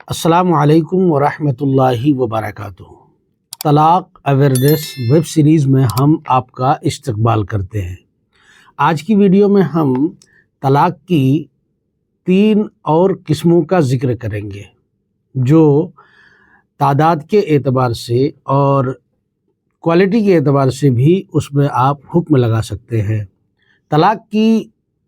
السلام علیکم ورحمۃ اللہ وبرکاتہ۔ طلاق اویئرنیس ویب سیریز میں ہم آپ کا استقبال کرتے ہیں۔ آج کی ویڈیو میں ہم طلاق کی 3 اور قسموں کا ذکر کریں گے جو تعداد کے اعتبار سے اور کوالٹی کے اعتبار سے بھی اس میں آپ حکم لگا سکتے ہیں۔ طلاق کی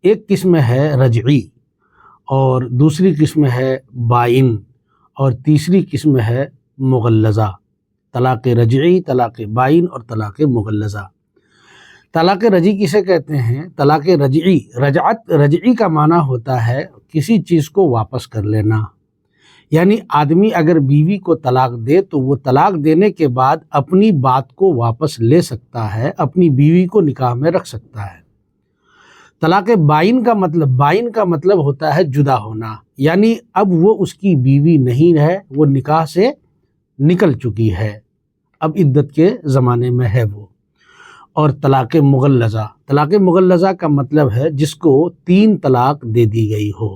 ایک قسم ہے رجعی اور دوسری قسم ہے بائن اور تیسری قسم ہے مغلظہ۔ طلاق رجعی، طلاق بائن اور طلاق مغلظہ۔ طلاق رجعی کسے کہتے ہیں؟ طلاق رجعی، رجعی کا معنی ہوتا ہے کسی چیز کو واپس کر لینا، یعنی آدمی اگر بیوی کو طلاق دے تو وہ طلاق دینے کے بعد اپنی بات کو واپس لے سکتا ہے، اپنی بیوی کو نکاح میں رکھ سکتا ہے۔ طلاق بائن کا مطلب ہوتا ہے جدا ہونا، یعنی اب وہ اس کی بیوی نہیں ہے، وہ نکاح سے نکل چکی ہے، اب عدت کے زمانے میں ہے وہ۔ اور طلاق مغلظہ کا مطلب ہے جس کو 3 طلاق دے دی گئی ہو۔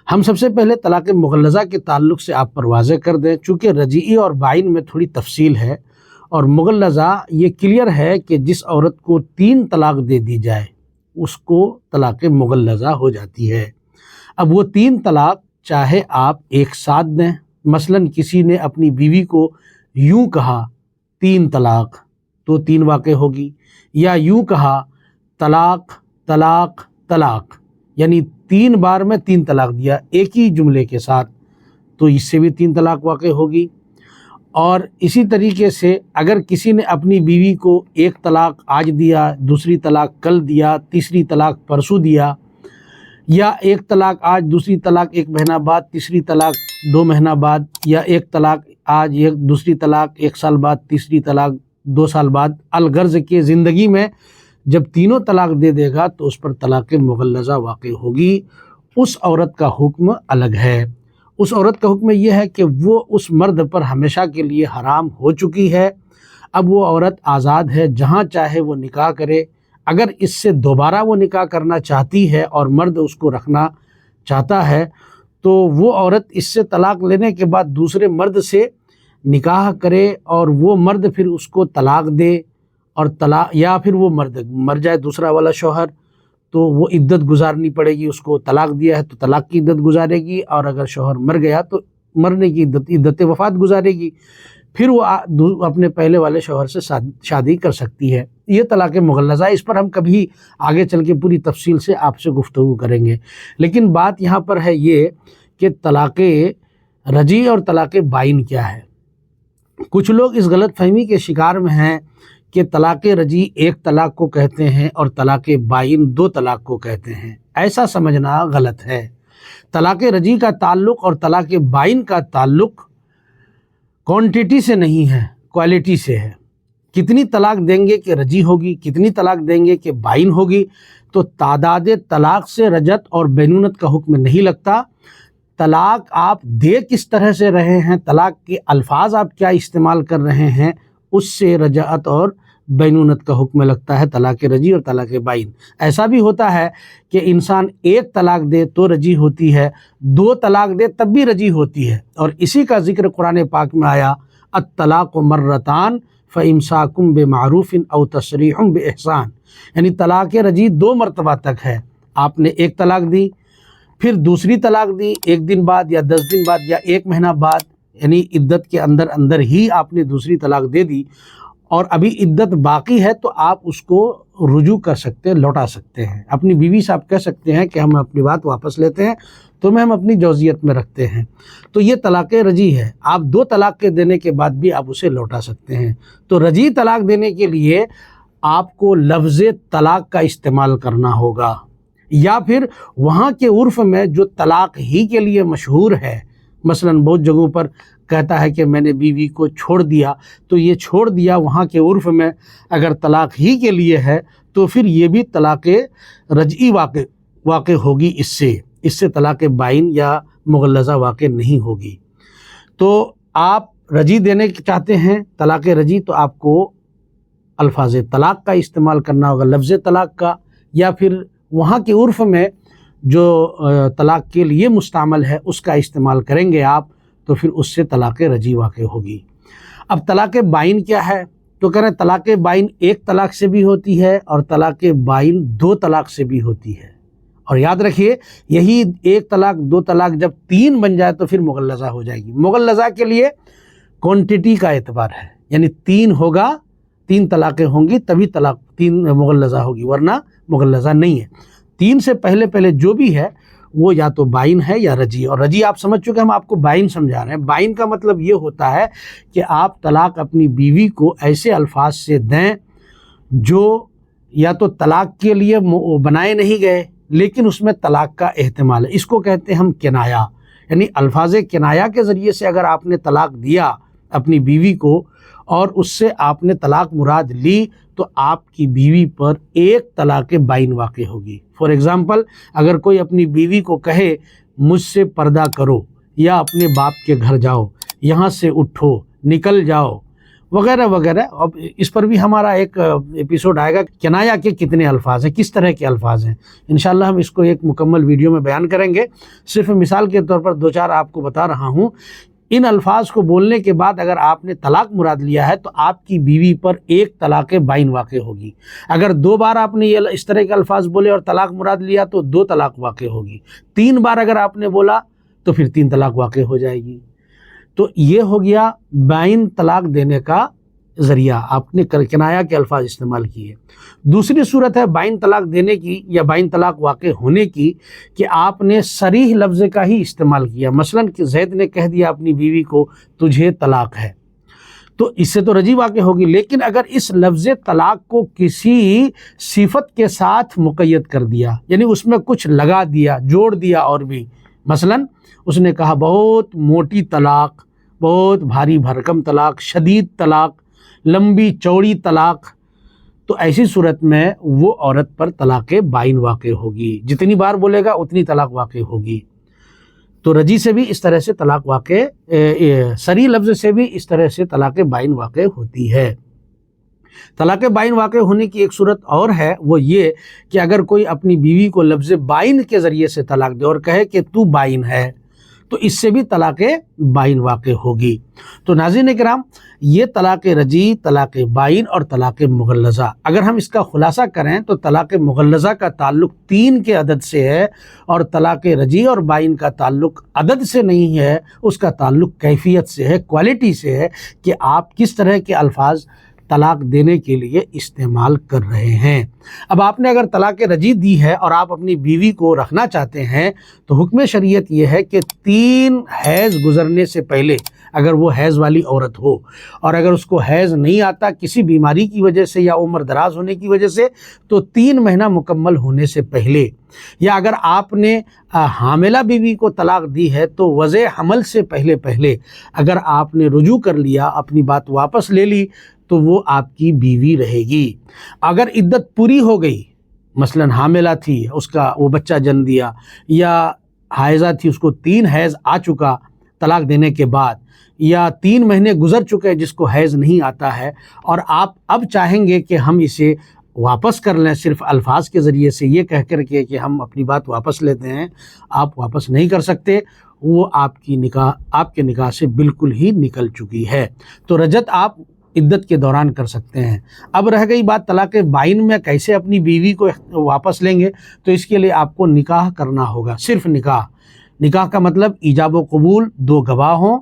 ہم سب سے پہلے طلاق مغلظہ کے تعلق سے آپ پر واضح کر دیں، چونکہ رجعی اور بائن میں تھوڑی تفصیل ہے، اور مغلظہ یہ کلیئر ہے کہ جس عورت کو 3 طلاق دے دی جائے اس کو طلاق مغلظہ ہو جاتی ہے۔ اب وہ 3 طلاق چاہے آپ ایک ساتھ دیں، مثلا کسی نے اپنی بیوی کو یوں کہا 3 طلاق تو 3 واقع ہوگی، یا یوں کہا طلاق طلاق طلاق، یعنی 3 بار میں 3 طلاق دیا ایک ہی جملے کے ساتھ، تو اس سے بھی 3 طلاق واقع ہوگی۔ اور اسی طریقے سے اگر کسی نے اپنی بیوی کو ایک طلاق آج دیا، دوسری طلاق کل دیا، تیسری طلاق پرسوں دیا، یا ایک طلاق آج، دوسری طلاق 1 مہینہ بعد، تیسری طلاق 2 مہینہ بعد، یا ایک طلاق آج، دوسری طلاق 1 سال بعد، تیسری طلاق 2 سال بعد، الغرض کہ زندگی میں جب تینوں طلاق دے دے گا تو اس پر طلاق مغلظہ واقع ہوگی۔ اس عورت کا حکم الگ ہے۔ اس عورت کا حکم یہ ہے کہ وہ اس مرد پر ہمیشہ کے لیے حرام ہو چکی ہے، اب وہ عورت آزاد ہے، جہاں چاہے وہ نکاح کرے۔ اگر اس سے دوبارہ وہ نکاح کرنا چاہتی ہے اور مرد اس کو رکھنا چاہتا ہے تو وہ عورت اس سے طلاق لینے کے بعد دوسرے مرد سے نکاح کرے، اور وہ مرد پھر اس کو طلاق دے، اور یا پھر وہ مرد مر جائے دوسرا والا شوہر تو وہ عدت گزارنی پڑے گی، اس کو طلاق دیا ہے تو طلاق کی عدت گزارے گی، اور اگر شوہر مر گیا تو مرنے کی عدت وفات گزارے گی، پھر وہ اپنے پہلے والے شوہر سے شادی کر سکتی ہے۔ یہ طلاق مغلظہ، اس پر ہم کبھی آگے چل کے پوری تفصیل سے آپ سے گفتگو کریں گے، لیکن بات یہاں پر ہے یہ کہ طلاق رجعی اور طلاق بائن کیا ہے۔ کچھ لوگ اس غلط فہمی کے شکار میں ہیں کہ طلاق رجعی 1 طلاق کو کہتے ہیں اور طلاق بائن 2 طلاق کو کہتے ہیں۔ ایسا سمجھنا غلط ہے۔ طلاق رجعی کا تعلق اور طلاق بائن کا تعلق کوانٹیٹی سے نہیں ہے، کوالٹی سے ہے۔ کتنی طلاق دیں گے کہ رجعی ہوگی، کتنی طلاق دیں گے کہ بائن ہوگی، تو تعداد طلاق سے رجعت اور بینونت کا حکم نہیں لگتا۔ طلاق آپ دے کس طرح سے رہے ہیں، طلاق کے الفاظ آپ کیا استعمال کر رہے ہیں، اس سے رجعت اور بینونت کا حکم لگتا ہے، طلاق رجعی اور طلاق بائن۔ ایسا بھی ہوتا ہے کہ انسان 1 طلاق دے تو رجعی ہوتی ہے، 2 طلاق دے تب بھی رجعی ہوتی ہے، اور اسی کا ذکر قرآن پاک میں آیا الطلاق مرتان فامساک بمعروف او تسریح باحسان، یعنی طلاق رجعی 2 مرتبہ تک ہے۔ آپ نے 1 طلاق دی، پھر دوسری طلاق دی 1 دن بعد یا 10 دن بعد یا 1 مہینہ بعد، یعنی عدت کے اندر ہی آپ نے دوسری طلاق دے دی، اور ابھی عدت باقی ہے تو آپ اس کو رجوع کر سکتے ہیں، لوٹا سکتے ہیں۔ اپنی بیوی سے آپ کہہ سکتے ہیں کہ ہم اپنی بات واپس لیتے ہیں، تمہیں ہم اپنی جوزیت میں رکھتے ہیں، تو یہ طلاق رجعی ہے۔ آپ 2 طلاق کے دینے کے بعد بھی آپ اسے لوٹا سکتے ہیں۔ تو رجعی طلاق دینے کے لیے آپ کو لفظ طلاق کا استعمال کرنا ہوگا، یا پھر وہاں کے عرف میں جو طلاق ہی کے لیے مشہور ہے، مثلا بہت جگہوں پر کہتا ہے کہ میں نے بیوی کو چھوڑ دیا، تو یہ چھوڑ دیا وہاں کے عرف میں اگر طلاق ہی کے لیے ہے تو پھر یہ بھی طلاق رجعی واقع ہوگی، اس سے طلاق بائن یا مغلظہ واقع نہیں ہوگی۔ تو آپ رجعی دینے چاہتے ہیں طلاق رجعی، تو آپ کو الفاظ طلاق کا استعمال کرنا ہوگا، لفظ طلاق کا، یا پھر وہاں کے عرف میں جو طلاق کے لیے مستعمل ہے اس کا استعمال کریں گے آپ، تو پھر اس سے طلاق رجی واقع ہوگی۔ اب طلاق بائن کیا ہے؟ تو کہہ رہے ہیں طلاق بائن ایک طلاق سے بھی ہوتی ہے اور طلاق بائن دو طلاق سے بھی ہوتی ہے۔ اور یاد رکھیے یہی ایک طلاق دو طلاق جب تین بن جائے تو پھر مغلظہ ہو جائے گی۔ مغلظہ کے لیے کوانٹٹی کا اعتبار ہے، یعنی تین ہوگا، تین طلاقیں ہوں گی تبھی طلاق تین مغلظہ ہوگی، ورنہ مغلظہ نہیں ہے۔ تین سے پہلے جو بھی ہے وہ یا تو بائن ہے یا رجی۔ اور رجی آپ سمجھ چکے، ہم آپ کو بائن سمجھا رہے ہیں۔ بائن کا مطلب یہ ہوتا ہے کہ آپ طلاق اپنی بیوی کو ایسے الفاظ سے دیں جو یا تو طلاق کے لیے بنائے نہیں گئے لیکن اس میں طلاق کا احتمال ہے۔ اس کو کہتے ہیں ہم کنایا، یعنی الفاظ کنایا کے ذریعے سے اگر آپ نے طلاق دیا اپنی بیوی کو اور اس سے آپ نے طلاق مراد لی تو آپ کی بیوی پر ایک طلاق بائن واقع ہوگی۔ فار ایگزامپل اگر کوئی اپنی بیوی کو کہے مجھ سے پردہ کرو یا اپنے باپ کے گھر جاؤ، یہاں سے اٹھو، نکل جاؤ وغیرہ وغیرہ، اب اس پر بھی ہمارا ایک ایپیسوڈ آئے گا کنایا کے کتنے الفاظ ہیں، کس طرح کے الفاظ ہیں، انشاءاللہ ہم اس کو ایک مکمل ویڈیو میں بیان کریں گے۔ صرف مثال کے طور پر دو چار آپ کو بتا رہا ہوں۔ ان الفاظ کو بولنے کے بعد اگر آپ نے طلاق مراد لیا ہے تو آپ کی بیوی پر ایک طلاق بائن واقع ہوگی۔ اگر دو بار آپ نے یہ اس طرح کے الفاظ بولے اور طلاق مراد لیا تو دو طلاق واقع ہوگی۔ تین بار اگر آپ نے بولا تو پھر تین طلاق واقع ہو جائے گی۔ تو یہ ہو گیا بائن طلاق دینے کا ذریعہ، آپ نے کنایا کے الفاظ استعمال کیے۔ دوسری صورت ہے بائن طلاق دینے کی یا بائن طلاق واقع ہونے کی کہ آپ نے صریح لفظ کا ہی استعمال کیا، مثلا کہ زید نے کہہ دیا اپنی بیوی کو تجھے طلاق ہے، تو اس سے تو رجی واقع ہوگی۔ لیکن اگر اس لفظ طلاق کو کسی صفت کے ساتھ مقید کر دیا، یعنی اس میں کچھ لگا دیا، جوڑ دیا، اور بھی مثلا اس نے کہا بہت موٹی طلاق، بہت بھاری بھرکم طلاق، شدید طلاق، لمبی چوڑی طلاق، تو ایسی صورت میں وہ عورت پر طلاق بائن واقع ہوگی۔ جتنی بار بولے گا اتنی طلاق واقع ہوگی۔ تو رجی سے بھی اس طرح سے طلاق واقع، صریح لفظ سے بھی اس طرح سے طلاق بائن واقع ہوتی ہے۔ طلاق بائن واقع ہونے کی ایک صورت اور ہے، وہ یہ کہ اگر کوئی اپنی بیوی کو لفظ بائن کے ذریعے سے طلاق دے اور کہے کہ تو بائن ہے، تو اس سے بھی طلاق بائن واقع ہوگی۔ تو ناظرین کرام، یہ طلاق رجی، طلاق بائن اور طلاق مغلظہ، اگر ہم اس کا خلاصہ کریں تو طلاق مغلظہ کا تعلق تین کے عدد سے ہے اور طلاق رجی اور بائن کا تعلق عدد سے نہیں ہے، اس کا تعلق کیفیت سے ہے، کوالٹی سے ہے کہ آپ کس طرح کے الفاظ طلاق دینے کے لیے استعمال کر رہے ہیں۔ اب آپ نے اگر طلاق رجی دی ہے اور آپ اپنی بیوی کو رکھنا چاہتے ہیں تو حکم شریعت یہ ہے کہ 3 حیض گزرنے سے پہلے، اگر وہ حیض والی عورت ہو اور اگر اس کو حیض نہیں آتا کسی بیماری کی وجہ سے یا عمر دراز ہونے کی وجہ سے، تو 3 مہینہ مکمل ہونے سے پہلے، یا اگر آپ نے حاملہ بیوی کو طلاق دی ہے تو وضع حمل سے پہلے اگر آپ نے رجوع کر لیا، اپنی بات واپس لے لی، تو وہ آپ کی بیوی رہے گی۔ اگر عدت پوری ہو گئی، مثلا حاملہ تھی، اس کا وہ بچہ جنم دیا، یا حائضہ تھی، اس کو 3 حیض آ چکا طلاق دینے کے بعد، یا 3 مہینے گزر چکے جس کو حیض نہیں آتا ہے، اور آپ اب چاہیں گے کہ ہم اسے واپس کر لیں صرف الفاظ کے ذریعے سے یہ کہہ کر کے کہ ہم اپنی بات واپس لیتے ہیں، آپ واپس نہیں کر سکتے، وہ آپ کے نکاح سے بالکل ہی نکل چکی ہے۔ تو رجعت آپ عدت کے دوران کر سکتے ہیں۔ اب رہ گئی بات طلاق بائن میں کیسے اپنی بیوی کو واپس لیں گے، تو اس کے لیے آپ کو نکاح کرنا ہوگا، صرف نکاح کا مطلب ایجاب و قبول، 2 گواہ ہوں،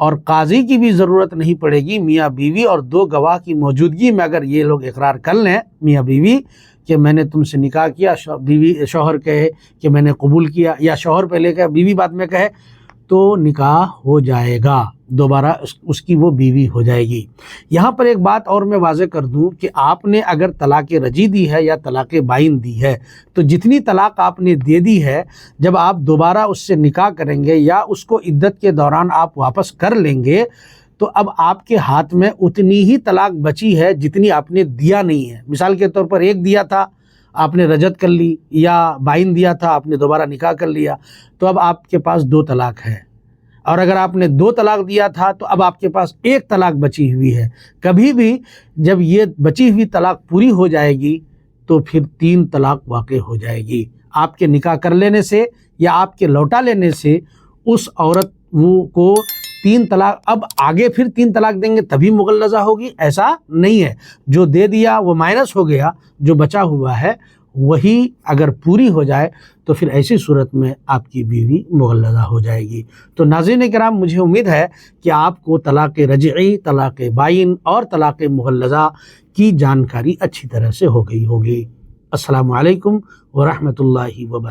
اور قاضی کی بھی ضرورت نہیں پڑے گی، میاں بیوی اور 2 گواہ کی موجودگی میں اگر یہ لوگ اقرار کر لیں میاں بیوی کہ میں نے تم سے نکاح کیا، شوہر کہے کہ میں نے قبول کیا، یا شوہر پہلے کہے بیوی بعد میں کہے، تو نکاح ہو جائے گا، دوبارہ اس کی وہ بیوی ہو جائے گی۔ یہاں پر ایک بات اور میں واضح کر دوں کہ آپ نے اگر طلاق رجی دی ہے یا طلاق بائن دی ہے تو جتنی طلاق آپ نے دے دی ہے، جب آپ دوبارہ اس سے نکاح کریں گے یا اس کو عدت کے دوران آپ واپس کر لیں گے، تو اب آپ کے ہاتھ میں اتنی ہی طلاق بچی ہے جتنی آپ نے دیا نہیں ہے۔ مثال کے طور پر 1 دیا تھا، آپ نے رجعت کر لی، یا بائن دیا تھا، آپ نے دوبارہ نکاح کر لیا، تو اب آپ کے پاس 2 طلاق ہے۔ اور اگر آپ نے 2 طلاق دیا تھا تو اب آپ کے پاس 1 طلاق بچی ہوئی ہے۔ کبھی بھی جب یہ بچی ہوئی طلاق پوری ہو جائے گی تو پھر 3 طلاق واقع ہو جائے گی۔ آپ کے نکاح کر لینے سے یا آپ کے لوٹا لینے سے اس عورت کو 3 طلاق اب آگے پھر 3 طلاق دیں گے تبھی مغلظہ ہوگی، ایسا نہیں ہے۔ جو دے دیا وہ مائنس ہو گیا، جو بچا ہوا ہے وہی اگر پوری ہو جائے تو پھر ایسی صورت میں آپ کی بیوی مغلظہ ہو جائے گی۔ تو ناظرین کرام، مجھے امید ہے کہ آپ کو طلاق رجعی، طلاق بائن اور طلاق مغلظہ کی جانکاری اچھی طرح سے ہو گئی ہوگی۔ السلام علیکم ورحمۃ اللہ وبرکاتہ۔